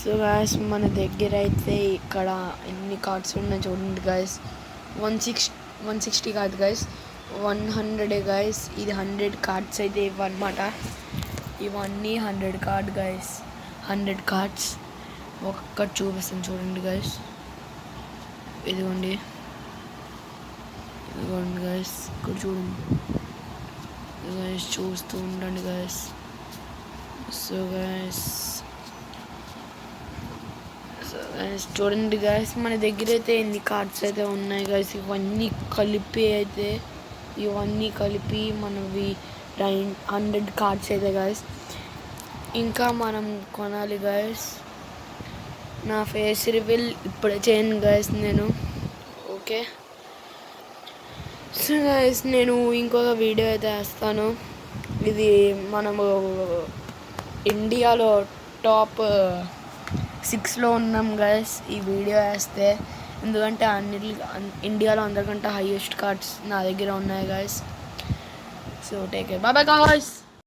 So guys మన దగ్గర అయితే ఇక్కడ ఎన్ని కార్డ్స్ ఉన్నాయి చూడండి గాయస్. 160 కాదు గాయస్, 100 గాయస్. ఇది 100 కార్డ్స్ అయితే ఇవన్నమాట. ఇవన్నీ 100 కార్డ్ గాయస్, 100 కార్డ్స్. ఒక్కటి చూపిస్తాను చూడండి గాయస్. ఇదిగోండి గాయస్, ఇక్కడ చూడండి గాయస్, చూస్తూ ఉండండి గాయస్. సో గాయస్ చూడండి గాయస్, మన దగ్గర అయితే ఎన్ని కార్డ్స్ అయితే ఉన్నాయి గాయస్. ఇవన్నీ కలిపి మనవి 100 కార్డ్స్ అయితే గాయస్. ఇంకా మనం కొనాలి గాయస్. నా ఫేస్ రివీల్ ఇప్పుడే చేయను గాయస్ నేను. ఓకే సో గాయస్, నేను ఇంకొక వీడియో అయితే వేస్తాను. ఇది మనము ఇండియాలో టాప్ 6లో ఉన్నాం గాయస్ ఈ వీడియో వేస్తే. ఎందుకంటే ఇండియాలో అందరికంటే హైయెస్ట్ కార్డ్స్ నా దగ్గర ఉన్నాయి guys. So take care, bye bye guys.